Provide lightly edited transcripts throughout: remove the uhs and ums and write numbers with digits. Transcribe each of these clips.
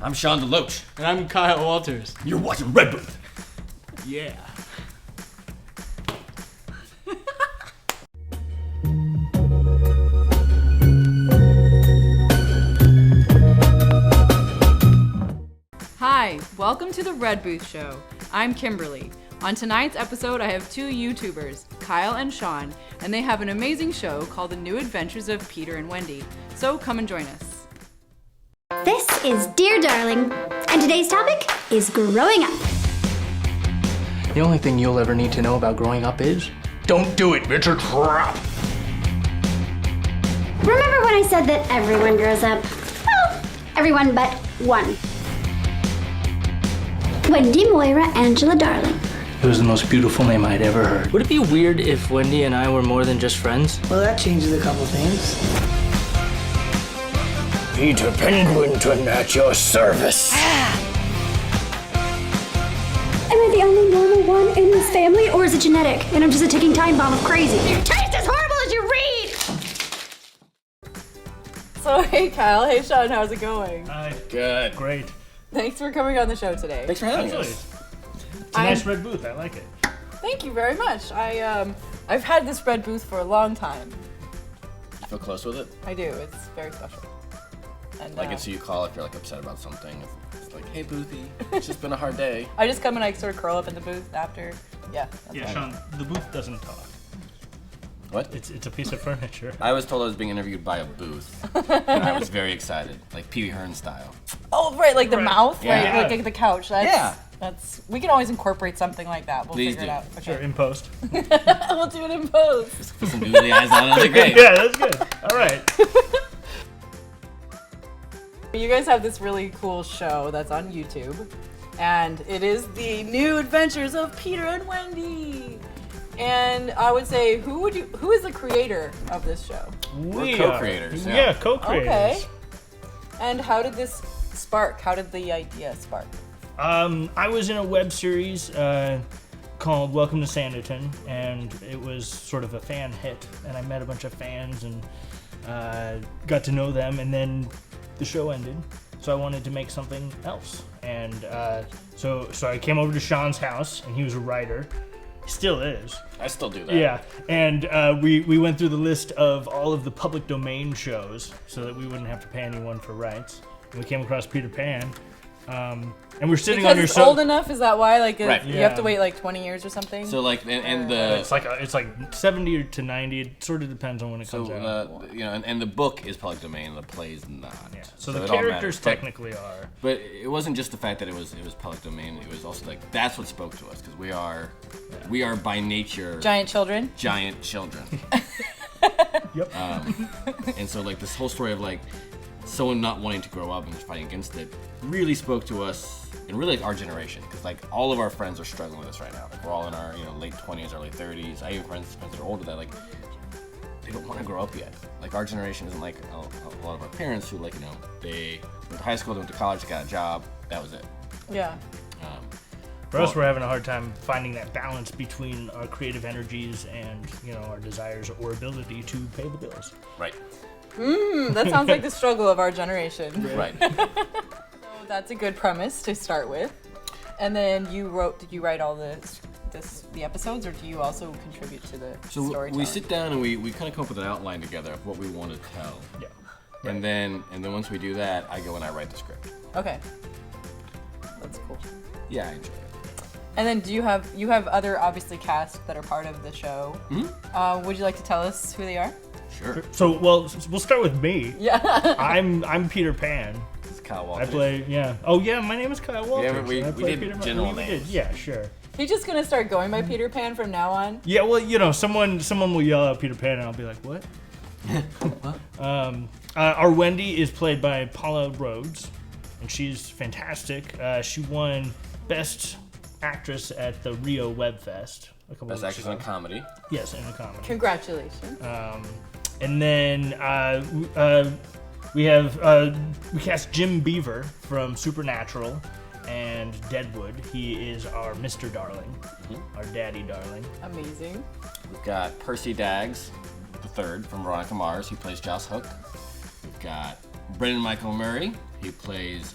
I'm Shawn the Loach. And I'm Kyle Walters. You're watching Red Booth. Yeah. Hi, welcome to the Red Booth Show. I'm Kimberly. On tonight's episode, I have two YouTubers, Kyle and Shawn, and they have an amazing show called The New Adventures of Peter and Wendy. So come and join us. This is Dear Darling, and today's topic is growing up. The only thing you'll ever need to know about growing up is, don't do it, it's a trap. Remember when I said that everyone grows up? Well, everyone but one. Wendy Moira Angela Darling. It was the most beautiful name I'd ever heard. Would it be weird if Wendy and I were more than just friends? Well, that changes a couple things. Peter Penguinton at your service. Am I the only normal one in this family, or is it genetic, and I'm just a ticking time bomb of crazy? Your taste is horrible as you read! So hey Kyle, hey Shawn, how's it going? Hi. Good. Great. Thanks for coming on the show today. Thanks for having Absolutely. us. It's a nice red booth. I like it. Thank you very much. I've had this Red Booth for a long time. You feel close with it? I do. It's very special. And Like it's who you call if you're like upset about something. It's like, hey Boothy, it's just been a hard day. I just come and I sort of curl up in the booth after. Yeah. That's Yeah, fine. Shawn, the booth doesn't talk. What? It's a piece of furniture. I was told I was being interviewed by a booth, and I was very excited, like Pee Wee Hearn style. Oh, right, like the Right. mouth, Yeah. right? Like the couch. That's, Yeah. That's. We can always incorporate something like that. We'll Please figure it do. out. Okay. Sure, in post. We'll do it in post. Put some googly eyes on it. Like, great. Yeah, that's good. All right. You guys have this really cool show that's on YouTube, and it is the New Adventures of Peter and Wendy. And I would say, who is the creator of this show? We co-creators, are. yeah. Yeah, co-creators. Okay. And how did this spark? How did the idea spark? I was in a web series called Welcome to Sanditon, and it was sort of a fan hit, and I met a bunch of fans and got to know them, and then the show ended, so I wanted to make something else. And so I came over to Shawn's house, and he was a writer. He still is. I still do that. Yeah, and we went through the list of all of the public domain shows so that we wouldn't have to pay anyone for rights. And we came across Peter Pan, and we're sitting Because on your it's old enough, is that why? Like, Right. you have to Yeah. wait like 20 years or something? So like, and the It's like 70 to 90. It sort of depends on when it comes out. you know, and the book is public domain, the play is not. Yeah. So the it all characters matters. technically are. But it wasn't just the fact that it was public domain. It was also like that's what spoke to us because we are by nature Giant children? giant children. Yep. And so like this whole story of like someone not wanting to grow up and just fighting against it really spoke to us and really like our generation because like all of our friends are struggling with this right now. Like we're all in our late 20s, early 30s. I have friends that are older that like they don't want to grow up yet. Like our generation isn't like a lot of our parents who like they went to high school, they went to college, they got a job, that was it. Yeah. For us, we're having a hard time finding that balance between our creative energies and our desires or ability to pay the bills. Right. That sounds like the struggle of our generation. Right. So that's a good premise to start with. And then did you write all the episodes, or do you also contribute to the storytelling? We sit down and we kind of come up with an outline together of what we want to tell. Yeah. And then once we do that, I go and I write the script. Okay. That's cool. Yeah, I enjoy it. And then you have other obviously cast that are part of the show. Mm-hmm. Would you like to tell us who they are? Sure. So we'll start with me. Yeah. I'm Peter Pan. This is Kyle I Walters. play, yeah. Oh yeah, my name is Kyle Walters. but we and I play did Peter Pan. general We did, names. yeah, sure. He's just gonna start going by Peter Pan from now on. Yeah, well, someone will yell out Peter Pan, and I'll be like, what? Our Wendy is played by Paula Rhodes, and she's fantastic. She won Best Actress at the Rio Web Fest a couple Best weeks actress ago. in a comedy. Yes, in a comedy. Congratulations. And then we cast Jim Beaver from Supernatural and Deadwood. He is our Mr. Darling, our daddy darling. Amazing. We've got Percy Daggs the third from Veronica Mars. He plays Joss Hook. We've got Brendan Michael Murray. who plays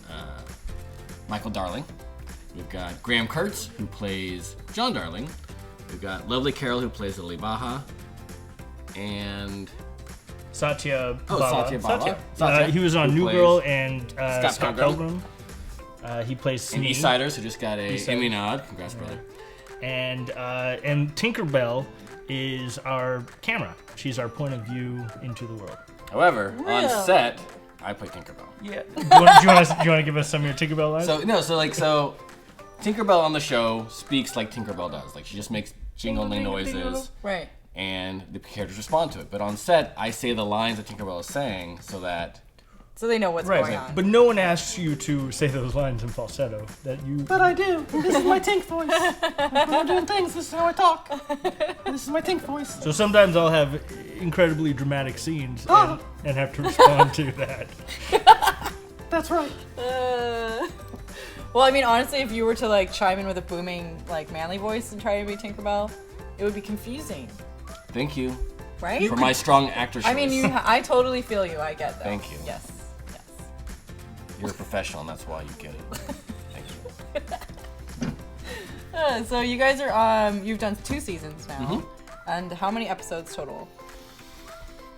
Michael Darling. We've got Graham Kurtz, who plays John Darling. We've got Lovely Carol, who plays Lily Baja. And Satya Baba. Satya, he was on who New plays Girl and Scott Pilgrim. Pilgrim. He plays And Smee. Eastsiders, who just got a Eastsiders. Emmy nod. Congrats, brother. And Tinkerbell is our camera. She's our point of view into the world. However, on Really? set, I play Tinkerbell. Yeah. Do you want to give us some of your Tinkerbell lines? So Tinkerbell on the show speaks like Tinkerbell does. Like she just makes jingling noises, Right. and the characters respond to it. But on set, I say the lines that Tinkerbell is saying so that. So they know what's going on. But no one asks you to say those lines in falsetto. But I do. This is my Tink voice. When I'm doing things, this is how I talk. This is my Tink voice. So sometimes I'll have incredibly dramatic scenes and have to respond to that. That's right. Well, I mean, honestly, if you were to like chime in with a booming, like manly voice and try to be Tinkerbell, it would be confusing, Thank you right? for my strong actor choice. I mean, I totally feel you. I get that. Thank you. Yes. You're a professional, and that's why you get it. Thank you. So you guys are you've done 2 seasons now, Mm-hmm. and how many episodes total?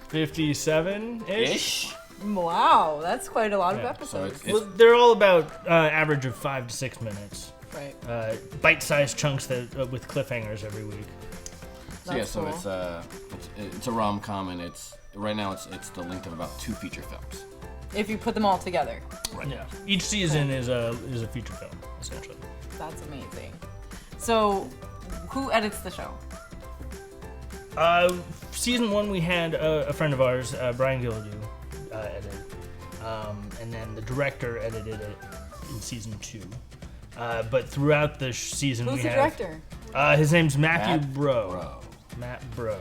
57-ish. Ish. Wow, that's quite a lot of Yeah, episodes. so Well, they're all about average of 5 to 6 minutes. Right. Bite-sized chunks that with cliffhangers every week. That's cool. It's a rom-com, and right now it's the length of about 2 feature films. If you put them all together, Right. Yeah. Each season is a feature film, essentially. that's amazing. So, who edits the show? Season 1 we had a friend of ours, Brian Gillidu, edit. And then the director edited it in season 2. But throughout the season Who's we the have... director? His name's Matthew Bro. Bro. Matt Bro.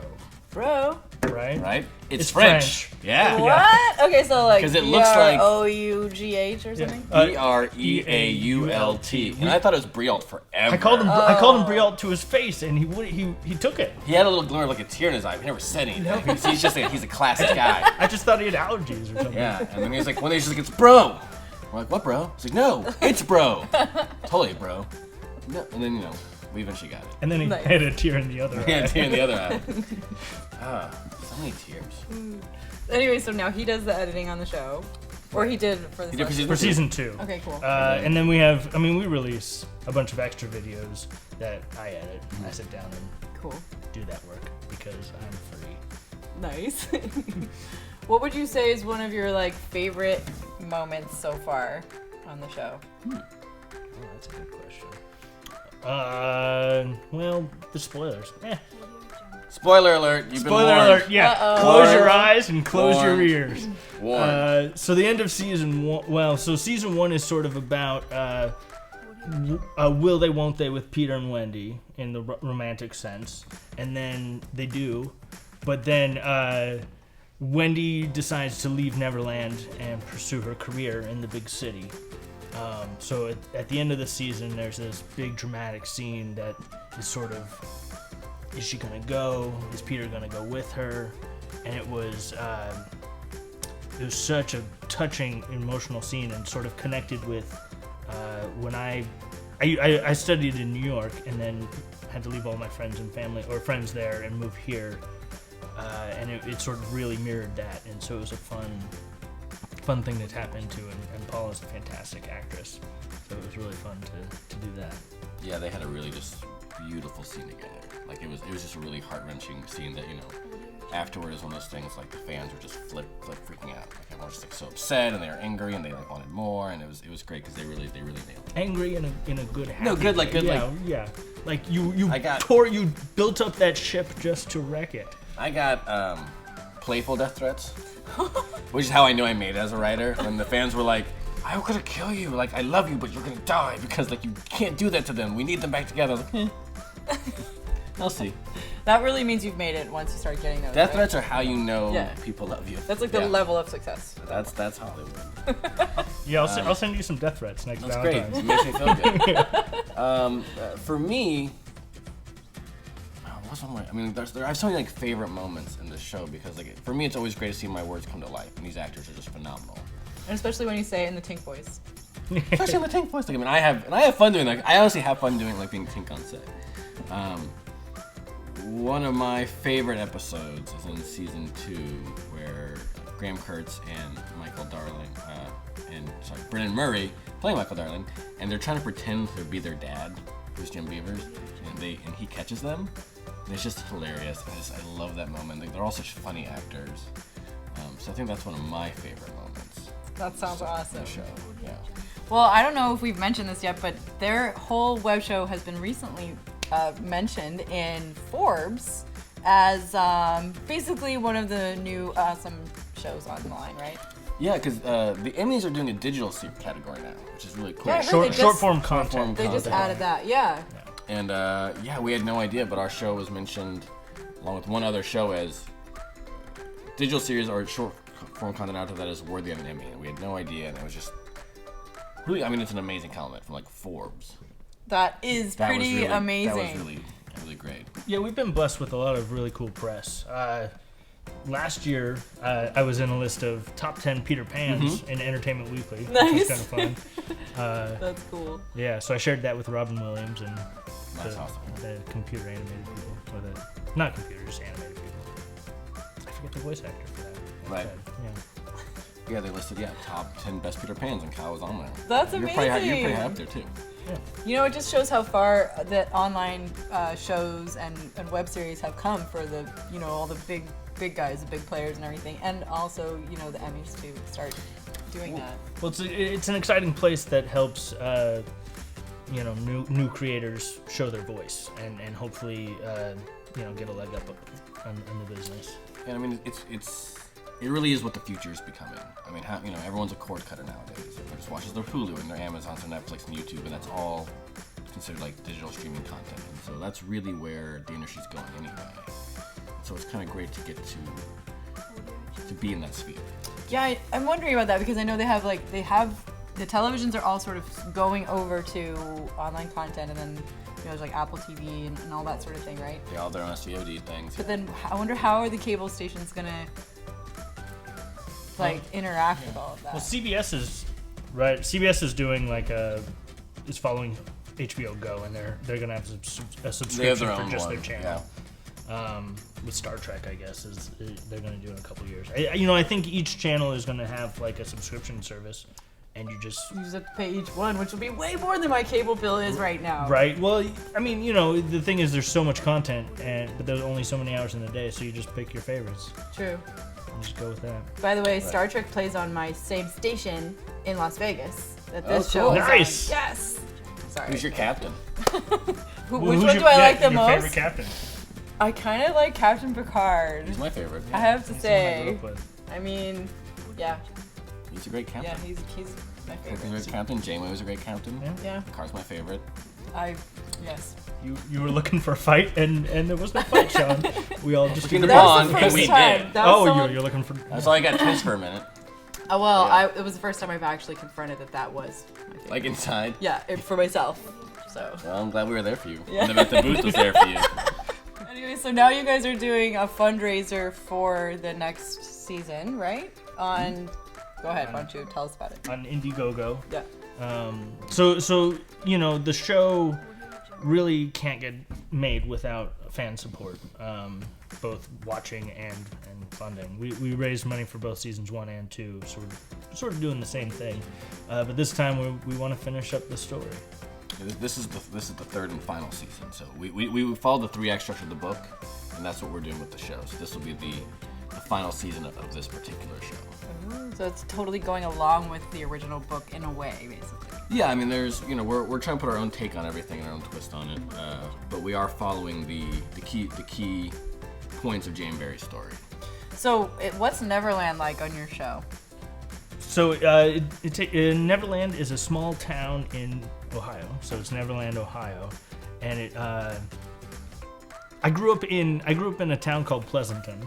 Bro. Right? Right? It's French. Yeah. What? Okay, so like 'Cause it looks like- Broughh or something. Breault. And I thought it was Briault forever. I called him Briault to his face, and he took it. He had a little glimmer, like a tear in his eye. He never said anything. He's just he's a classic guy. I just thought he had allergies or something. Yeah. And then he's like, one day he's just like, it's bro. We're like, what, bro? He's like, no, it's bro. Totally, bro. No. And then we eventually got it. And then he Nice. had a tear in the other eye. Yeah, tear in the other eye. So many tears. Anyway, so now he does the editing on the show, or he did for the He did season. For season 2. Okay, cool. And then we release a bunch of extra videos that I edit. I sit down and Cool. do that work because I'm free. Nice. What would you say is one of your like favorite moments so far on the show? Oh, that's a good question. Well, the spoilers. Spoiler alert, you've Spoiler been warned. alert, yeah. Uh-oh. Close your eyes and close your Warned. ears. Warned. So the end of season 1, so season 1 is sort of about will they, won't they with Peter and Wendy in the romantic sense. And then they do. But then Wendy decides to leave Neverland and pursue her career in the big city. So at the end of the season, there's this big dramatic scene that is sort of, is she gonna go? Is Peter gonna go with her? And it was such a touching, emotional scene, and sort of connected with when I studied in New York and then had to leave all my friends and family or friends there and move here, and it sort of really mirrored that, and so it was a fun thing to tap into, and Paula's a fantastic actress, so it was really fun to do that. Yeah, they had a really just beautiful scene together. Like it was just a really heart-wrenching scene that afterward is one of those things like the fans were just freaking out. Like everyone was just like so upset and they were angry and they like wanted more, and it was great because they really nailed it. Angry in a good happy No, good, like, way. good, yeah, like- yeah. Like you you built up that ship just to wreck it. I got playful death threats, which is how I know I made it as a writer. When the fans were like, "I'm gonna kill you. Like I love you, but you're gonna die because like you can't do that to them. We need them back together." I was like, I'll see. That really means you've made it once you start getting those. Death right? threats are how you know Yeah. people love you. That's like the Yeah. level of success. That's Hollywood. Yeah, I'll send you some death threats next That's great. Valentine's. It makes me feel good. For me, what's one way? I mean, I have so many like favorite moments in this show because like for me, it's always great to see my words come to life, and these actors are just phenomenal. And especially when you say it in the Tink voice. Especially with Tink voice. Like, I mean, I have fun doing I honestly have fun doing being Tink on set. One of my favorite episodes is in season 2, where Graham Kurtz and Brennan Murray playing Michael Darling, and they're trying to pretend to be their dad, who's Jim Beavers, and he catches them, and it's just hilarious. I love that moment. They're all such funny actors. So I think that's one of my favorite moments. That sounds awesome. The show, yeah. Well, I don't know if we've mentioned this yet, but their whole web show has been recently mentioned in Forbes as basically one of the new awesome shows online, right? Yeah, because the Emmys are doing a digital category now, which is really cool. Yeah, I heard Short form content. They just added that, yeah. And we had no idea, but our show was mentioned along with one other show as digital series or short form content out of that is worthy of an Emmy. And we had no idea, and it was just really, I mean, it's an amazing compliment from Forbes. That is pretty amazing. That was really great. Yeah, we've been blessed with a lot of really cool press. Last year, I was in a list of top 10 Peter Pans in Entertainment Weekly, Nice. which was kind of fun. That's cool. Yeah, so I shared that with Robin Williams and That's awesome. the computer animated people, or not computers, animated people. I forget the voice actor for that. Right. Yeah. Yeah, they listed top 10 best Peter Pans, and Kyle was on there. That's You're amazing. pretty high up there too. You know, it just shows how far that online shows and web series have come for the, all the big guys, the big players and everything, and also, the Emmys to start doing that. Well, it's an exciting place that helps, new creators show their voice and hopefully, get a leg up in the business. And I mean, it really is what the future is becoming. I mean, everyone's a cord cutter nowadays. Everyone just watches their Hulu and their Amazons and Netflix and YouTube, and that's all considered digital streaming content. And so that's really where the industry's going anyway. So it's kind of great to get to be in that sphere. Yeah, I'm wondering about that because I know they have the televisions are all sort of going over to online content, and then there's Apple TV and all that sort of thing, right? They all their own SVOD things. But then I wonder how are the cable stations gonna interact with all of that? Well, CBS is doing is following HBO Go, and they're gonna have a subscription for just their channel. Yeah. With Star Trek, I guess they're gonna do in a couple years. I think each channel is gonna have a subscription service, and you just have to pay each one, which will be way more than my cable bill is right now. Right. Well, I mean, the thing is, there's so much content, but there's only so many hours in the day, so you just pick your favorites. True. And just go with that. By the way, Star Trek plays on my same station in Las Vegas that this cool. show is Nice. on. Yes. Sorry. Who's your captain? Which one do I like the most? Favorite captain? I kind of like Captain Picard. He's my favorite. I have to say. Someone I grew up with. I mean, yeah. He's a great captain. Yeah, he's my He's a favorite. great captain. Janeway was a great captain. Yeah. Picard's my favorite. Yes. You were looking for a fight, and there was no fight, Shawn. We all just Between the agreed. That was the Bond, first we time. did. That was Oh, someone- you're looking for. That's all I got tense for a minute. Oh, well, Yeah. it was the first time I've actually confronted that was my favorite. Inside. Yeah, for myself. So. Well, I'm glad we were there for you. Yeah. And the booth was there for you. Anyway, so now you guys are doing a fundraiser for the next season, right? Go ahead, why don't you tell us about it? On Indiegogo. Yeah. So the show really can't get made without fan support, both watching and funding. We raised money for both seasons 1 and 2, so we're sort of doing the same thing, but this time we want to finish up the story. This is the third and final season. So we followed the 3-act structure of the book, and that's what we're doing with the show. So this will be the final season of this particular show. So it's totally going along with the original book in a way, basically. Yeah, I mean, there's we're trying to put our own take on everything and our own twist on it, but we are following the key points of Jane Barry's story. So what's Neverland like on your show? So Neverland is a small town in Ohio. So it's Neverland, Ohio, and I grew up in a town called Pleasanton,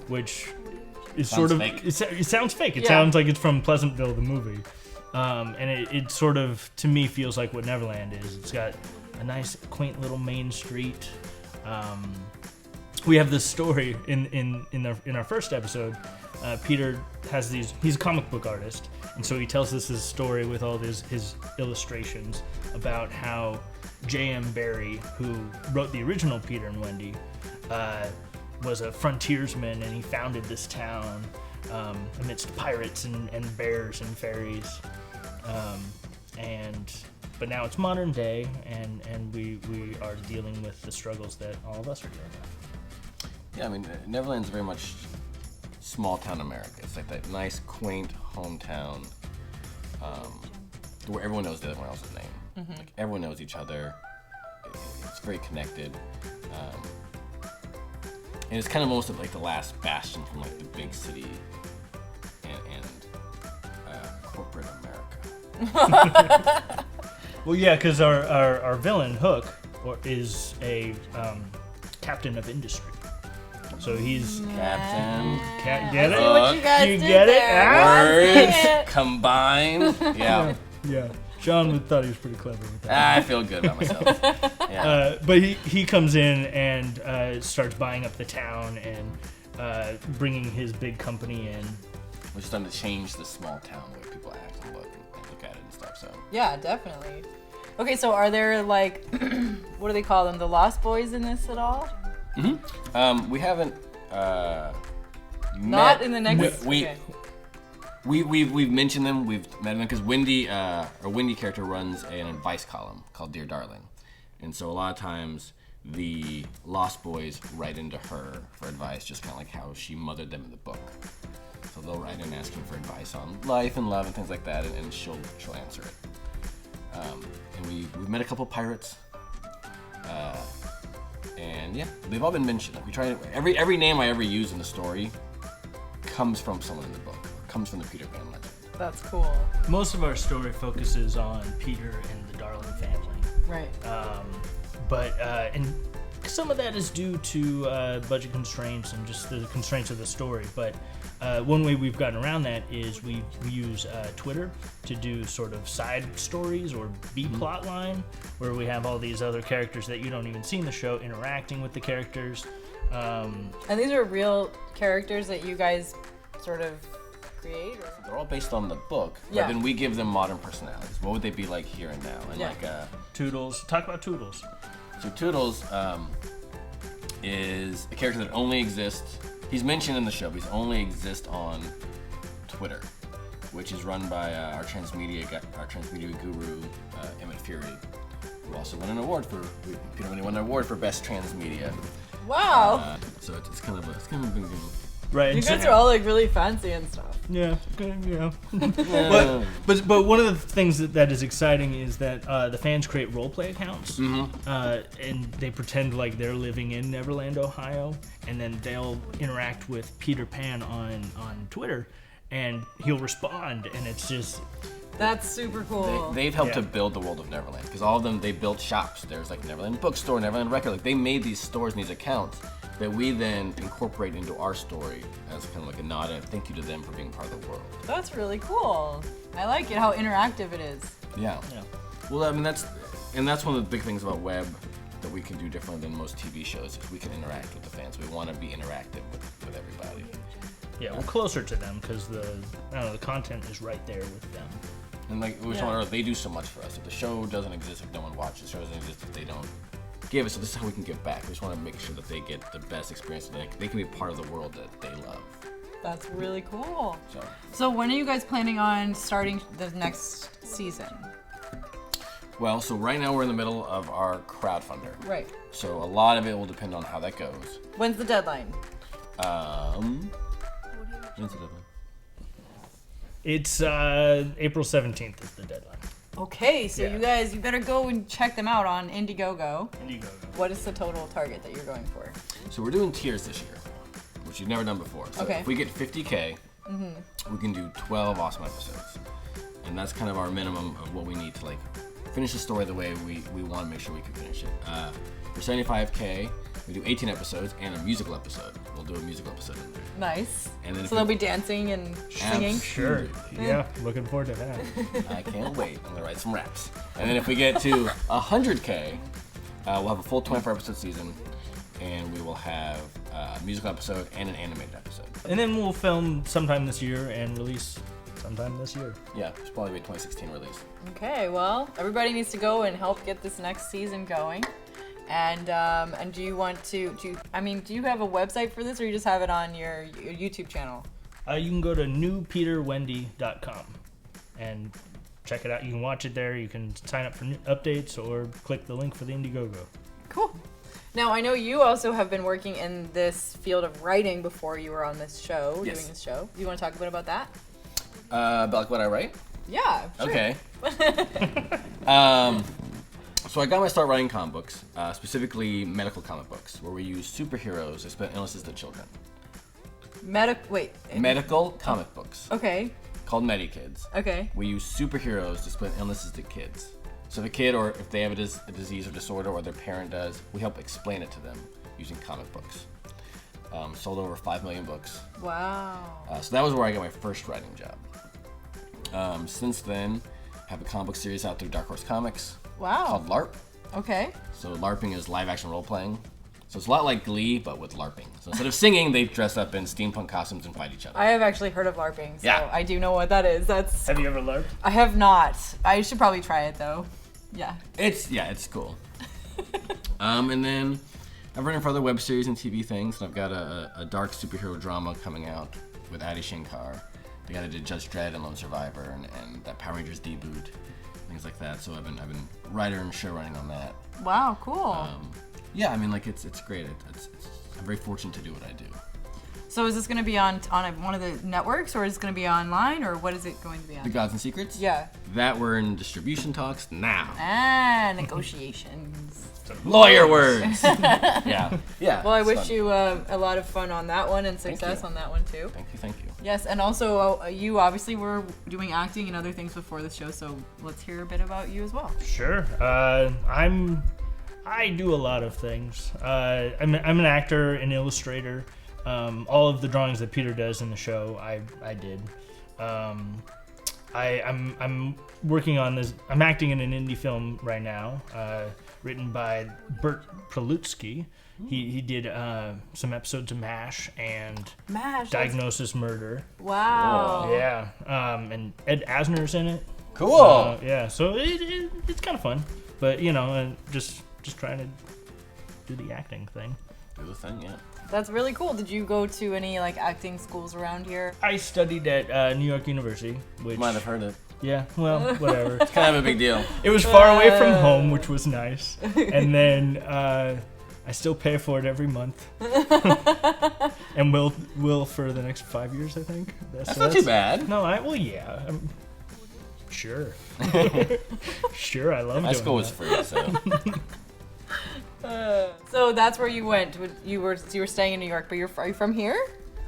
which is Sounds sort of fake. it sounds fake. It Yeah. sounds like it's from Pleasantville, the movie, and it sort of to me feels like what Neverland is. It's got a nice, quaint little main street. We have this story in our first episode. Peter has he's a comic book artist, And so he tells us his story with all his illustrations about how J.M. Barrie, who wrote the original Peter and Wendy, was a frontiersman, and he founded this town amidst pirates and bears and fairies. But now it's modern day, and we are dealing with the struggles that all of us are dealing with. Yeah, I mean, Neverland's very much small town America. It's like that nice, quaint hometown where everyone knows the other else's name. Mm-hmm. Like, everyone knows each other. It's very connected. And it's kind of almost like the last bastion from like the big city and corporate America. Well, yeah, because our villain, Hook, is a captain of industry. So he's... Captain. Get I it? see what you guys You did get it? there. Ah? Words combined. Yeah. Yeah. Shawn thought he was pretty clever with that. I feel good about myself. Yeah. But he comes in and starts buying up the town and bringing his big company in. We're just starting to change the small town the way people act and look at it and stuff. So Yeah, definitely. Okay, so are there like, what do they call them? The Lost Boys in this at all? we haven't Not in the next. we- okay. We've mentioned them. We've met them because Wendy, our Wendy character, runs an advice column called Dear Darling, and so a lot of times the Lost Boys write into her for advice, just kind of like how she mothered them in the book. So they'll write in asking for advice on life and love and things like that, and she'll answer it. And we've met a couple pirates, and yeah, they've all been mentioned. Like we try every name I ever use in the story comes from someone in the book. Comes from the Peter Pan legend. That's cool. Most of our story focuses on Peter and the Darling family. Right. And some of that is due to budget constraints and just the constraints of the story. But one way we've gotten around that is we use Twitter to do sort of side stories or B-plot line, where we have all these other characters that you don't even see in the show interacting with the characters. And these are real characters that you guys sort of create? Or? They're all based on the book, Yeah. but then we give them modern personalities. What would they be like here and now? And Yeah. Toodles. Talk about Toodles. So Toodles is a character that only exists. He's mentioned in the show, but he's only exists on Twitter, which is run by our transmedia guru, Emmett Fury, who also won an award for best transmedia. Wow. So it's kind of a big deal. Right. You guys are all like really fancy and stuff. Yeah, yeah. but one of the things that is exciting is that the fans create roleplay accounts, and they pretend like they're living in Neverland, Ohio, and then they'll interact with Peter Pan on Twitter, and he'll respond, and it's just... That's super cool. They've helped to Yeah. build the world of Neverland, because all of them, they built shops. There's like Neverland Bookstore, Neverland Record. Like they made these stores and these accounts that we then incorporate into our story as kind of like a nod and a thank you to them for being part of the world. That's really cool. I like it, how interactive it is. Yeah. Well, I mean, that's one of the big things about web that we can do differently than most TV shows is we can interact with the fans. We want to be interactive with everybody. Yeah, we're closer to them because the content is right there with them. And like we were talking earlier, they do so much for us. If the show doesn't exist, if no one watches, the show doesn't exist if they don't give us. So this is how we can give back. We just want to make sure that they get the best experience. So they can be part of the world that they love. That's really cool. So So when are you guys planning on starting the next season? well, so right now we're in the middle of our crowdfunder. Right. So a lot of it will depend on how that goes. When's the deadline? When's the deadline? It's April 17th is the deadline. Okay, so Yeah. you guys, you better go and check them out on Indiegogo. Indiegogo. What is the total target that you're going for? So we're doing tiers this year, which you've never done before. So Okay. if we get 50K, we can do 12 awesome episodes. And that's kind of our minimum of what we need to like finish the story the way we want to make sure we can finish it. For 75K, we do 18 episodes and a musical episode. We'll do a musical episode in there. Nice. And then if So they'll be dancing and singing? Sure. Yeah, looking forward to that. I can't wait. I'm gonna write some raps. And then if we get to 100K, we'll have a full 24-episode season, and we will have a musical episode and an animated episode. And then we'll film sometime this year and release sometime this year. Yeah, it's probably a 2016 release. Okay, well, everybody needs to go and help get this next season going. And do you want to? Do you have a website for this, or you just have it on your YouTube channel? You can go to newpeterwendy.com and check it out. You can watch it there. You can sign up for new updates or click the link for the Indiegogo. Cool. Now, I know you also have been working in this field of writing before you were on this show, Yes. doing this show. Do you want to talk a bit about that? About like what I write? Yeah, sure. Okay. So I got my start writing comic books, specifically medical comic books, where we use superheroes to spread illnesses to children. Medical comic books. Okay. Called Medikids. Okay. We use superheroes to spread illnesses to kids. So if a kid, or if they have a disease or disorder, or their parent does, we help explain it to them using comic books. Sold over 5 million books. Wow. So that was where I got my first writing job. Since then, I have a comic book series out through Dark Horse Comics Wow. called LARP. Okay. So LARPing is live action role playing. So it's a lot like Glee, but with LARPing. So instead of singing, they dress up in steampunk costumes and fight each other. I have actually heard of LARPing, so Yeah. I do know what that is. Have you ever LARPed? I have not. I should probably try it though. Yeah. It's cool. And then I've written for other web series and TV things. And I've got a dark superhero drama coming out with Adi Shankar. The guy that did Judge Dredd and Lone Survivor and that Power Rangers debut, things like that. So I've been writer and show running on that. Wow. Cool. Yeah, I mean, like it's great. I'm very fortunate to do what I do. So is this going to be on one of the networks, or is it going to be online, or what is it going to be on? The Gods and Secrets? Yeah. That we're in distribution talks now. Negotiations. Lawyer words. Yeah. Well, I it's wish fun. you a lot of fun on that one and success you. on that one too. Thank you. Yes, and also you obviously were doing acting and other things before the show, so let's hear a bit about you as well. Sure. I do a lot of things. I'm an actor, an illustrator. All of the drawings that Peter does in the show, I did. I'm working on this. I'm acting in an indie film right now, written by Bert Pralutsky. He did some episodes of MASH and MASH. Diagnosis Murder. Wow. Yeah. And Ed Asner's in it. Cool. Yeah. So it's kind of fun, but just trying to do the acting thing. Do the thing, yeah. That's really cool. Did you go to any like acting schools around here? I studied at New York University, which Might have heard it. yeah, well, whatever. Kind of a big deal. It was far away from home, which was nice, and then I still pay for it every month, and will for the next 5 years, I think. That's not too bad. No, yeah, sure, sure. I love My doing school was that. free, so. So that's where you went. You were staying in New York, but are you from here?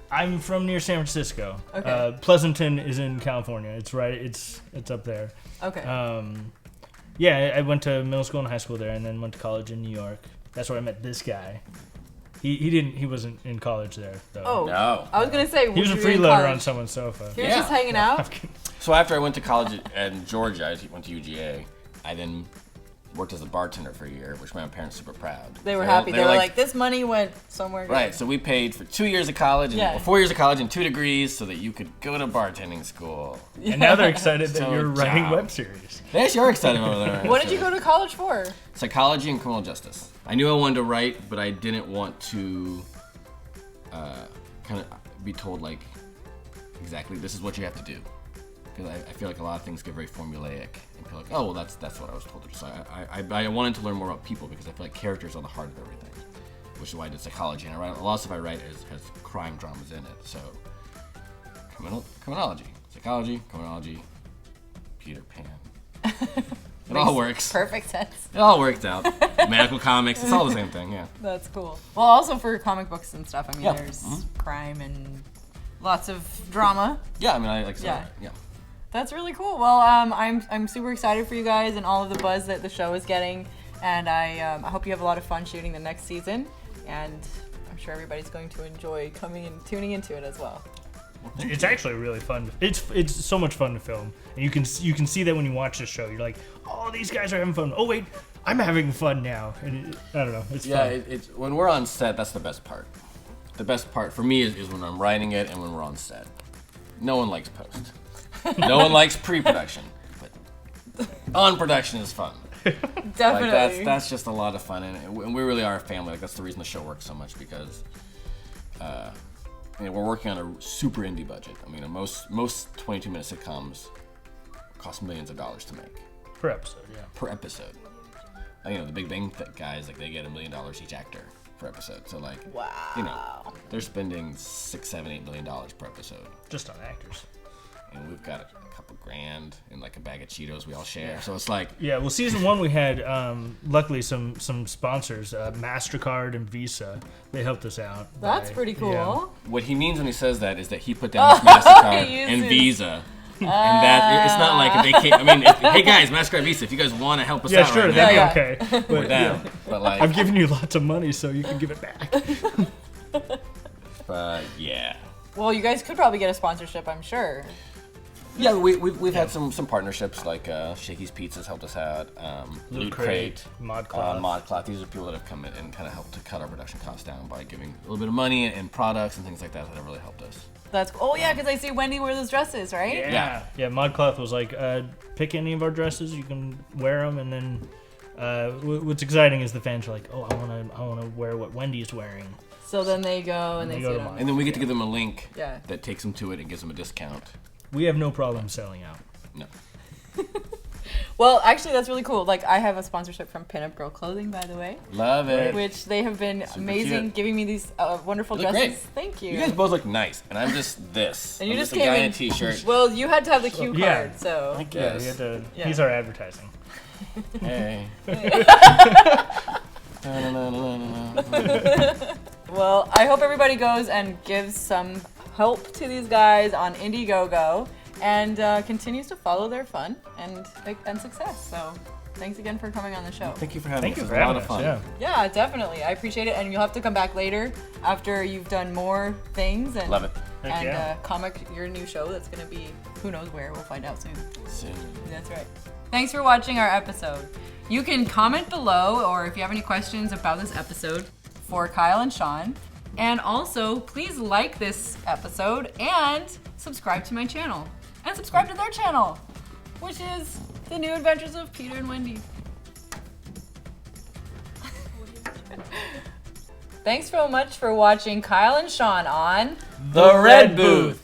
I'm from near San Francisco. Okay. Pleasanton is in California. It's right. It's up there. Okay. Yeah, I went to middle school and high school there, and then went to college in New York. That's where I met this guy. He wasn't in college there though. Oh. No. I was gonna say He was a freeloader on someone's sofa. He was Yeah. just hanging out. So after I went to college in Georgia, I went to UGA. I then worked as a bartender for a year, which made my parents super proud. They were happy. They were like, this money went somewhere good. Right, so we paid for 2 years of college, Yeah. or 4 years of college and 2 degrees so that you could go to bartending school. And now they're excited that So you're writing job. web series. They actually are excited over there. What did you go to college for? Psychology and criminal justice. I knew I wanted to write, but I didn't want to kind of be told, like, exactly this is what you have to do. Because I feel like a lot of things get very formulaic and feel like, oh, well, that's what I was told to do. So I wanted to learn more about people because I feel like characters are the heart of everything, which is why I did psychology. And I write, a lot of stuff I write has crime dramas in it. So criminology, psychology, criminology, Peter Pan. It all works. Perfect sense. It all worked out. Medical comics, it's all the same thing, yeah. That's cool. Well, also for comic books and stuff, I mean, Yeah. there's crime and lots of drama. Yeah, I mean, I like to Yeah. yeah. That's really cool. Well, I'm super excited for you guys and all of the buzz that the show is getting, and I hope you have a lot of fun shooting the next season, and I'm sure everybody's going to enjoy coming and tuning into it as well. It's actually really fun. It's so much fun to film, and you can see that when you watch the show. You're like, oh, these guys are having fun. Oh wait, I'm having fun now. And I don't know. It's Yeah, fun. it's when we're on set, that's the best part. The best part for me is when I'm writing it and when we're on set. No one likes post. No one likes pre-production, but on production is fun. Definitely. Like that's just a lot of fun, and we really are a family. Like that's the reason the show works so much because we're working on a super indie budget. I mean, most 22-minute sitcoms cost millions of dollars to make Per episode, yeah. per episode. Like, the Big Bang guys, like they get $1 million each actor per episode. So like, wow. They're spending $6, $7, $8 million per episode. Just on actors. And we've got a couple grand in like a bag of Cheetos we all share. So it's like... Yeah, well, season 1 we had, luckily, some sponsors, MasterCard and Visa. They helped us out. That's pretty cool. Yeah. What he means when he says that is that he put down his MasterCard he and uses- Visa. And that it's not like if they can't... I mean, hey guys, MasterCard, Visa, if you guys want to help us Yeah, out sure, right that'd now, be okay. we're But, down. But like... I've given you lots of money, so you can give it back. But yeah. Well, you guys could probably get a sponsorship, I'm sure. Yeah, we've had some partnerships like Shakey's Pizzas helped us out, Loot Crate, ModCloth. These are people that have come in and kind of helped to cut our production costs down by giving a little bit of money and products and things like that have really helped us. That's oh yeah, because I see Wendy wear those dresses, right? Yeah. Yeah, ModCloth was like, pick any of our dresses, you can wear them, and then what's exciting is the fans are like, oh, I want to wear what Wendy's wearing. So then they go and they go see to it on. And then we get to give them a link Yeah. that takes them to it and gives them a discount. We have no problem selling out. No. Well, actually, that's really cool. Like, I have a sponsorship from Pinup Girl Clothing, by the way, Love it. which they have been Super amazing, cute. giving me these wonderful You look dresses. great. Thank you. You guys both look nice, and I'm just this. and you I'm just a came guy in in a t-shirt. Well, you had to have the cue card, Yeah. so. Yeah, Yes. we had to, Yeah. he's our advertising. Hey. Well, I hope everybody goes and gives some help to these guys on Indiegogo and continues to follow their fun and success. So, thanks again for coming on the show. Thank you for having Thank us. you It for was a lot having of us. fun. Yeah. Yeah, definitely. I appreciate it, and you'll have to come back later after you've done more things and Love it. Heck and yeah. comic your new show that's gonna be who knows where. We'll find out soon. Soon. That's right. Thanks for watching our episode. You can comment below, or if you have any questions about this episode, for Kyle and Shawn. And also, please like this episode and subscribe to my channel. And subscribe to their channel, which is The New Adventures of Peter and Wendy. Thanks so much for watching Kyle and Shawn on The Red Booth.